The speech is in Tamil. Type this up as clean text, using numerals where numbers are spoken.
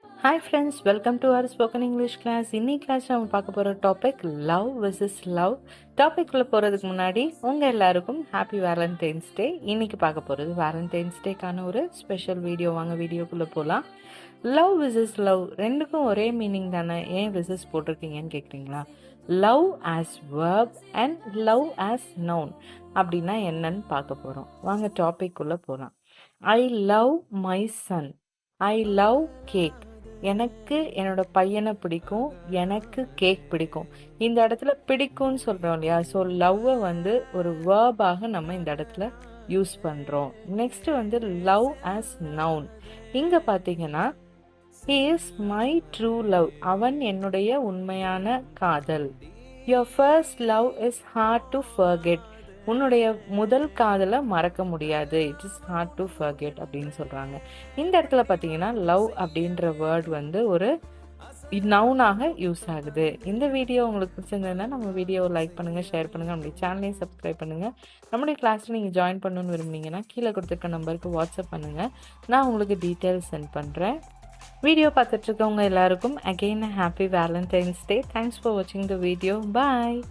Hi friends, welcome to our spoken English class. இன்னைக்கு கிளாஸ் நம்ம பார்க்க போகிற டாபிக் லவ் வெர்சஸ் லவ். டாபிக்குள்ளே போகிறதுக்கு முன்னாடி உங்கள் எல்லாருக்கும் ஹாப்பி வேலண்டைன்ஸ் டே. இன்னைக்கு பார்க்க போகிறது வேலண்டைன்ஸ் டேக்கான ஒரு ஸ்பெஷல் வீடியோ. வாங்க வீடியோக்குள்ளே போகலாம். லவ் வெர்சஸ் லவ் ரெண்டுக்கும் ஒரே மீனிங் தானே, ஏன் வெர்சஸ் போட்டிருக்கீங்கன்னு கேட்குறீங்களா? Love as verb and love as noun அப்படின்னா என்னன்னு பார்க்க போகிறோம். வாங்க டாபிக்குள்ளே போகலாம். I love my son. I love cake. எனக்கு என்னோட பையனை பிடிக்கும், எனக்கு கேக் பிடிக்கும். இந்த இடத்துல பிடிக்கும்னு சொல்கிறோம் இல்லையா? ஸோ லவ்வை வந்து ஒரு வேர்பாக நம்ம இந்த இடத்துல யூஸ் பண்ணுறோம். நெக்ஸ்ட்டு வந்து லவ் ஆஸ் நவுன். இங்கே பார்த்தீங்கன்னா he is my true love. அவன் என்னுடைய உண்மையான காதல். your first love is hard to forget. உன்னுடைய முதல் காதலை மறக்க முடியாது. It is hard to forget அப்படின்னு சொல்கிறாங்க. இந்த இடத்துல பார்த்தீங்கன்னா லவ் அப்படின்ற வேர்ட் வந்து ஒரு நவுனாக யூஸ் ஆகுது. இந்த வீடியோ உங்களுக்கு பிடிச்சிருந்ததுன்னா நம்ம வீடியோவை லைக் பண்ணுங்கள், ஷேர் பண்ணுங்கள், நம்மளுடைய சேனலையும் சப்ஸ்கிரைப் பண்ணுங்கள். நம்மளுடைய கிளாஸில் நீங்கள் ஜாயின் பண்ணணுன்னு விரும்புனீங்கன்னா கீழே கொடுத்துருக்க நம்பருக்கு வாட்ஸ்அப் பண்ணுங்கள். நான் உங்களுக்கு டீட்டெயில்ஸ் சென்ட் பண்ணுறேன். வீடியோ பார்த்துட்ருக்கவங்க எல்லாருக்கும் again happy Valentine's day. Thanks for வாட்சிங் த வீடியோ. பாய்.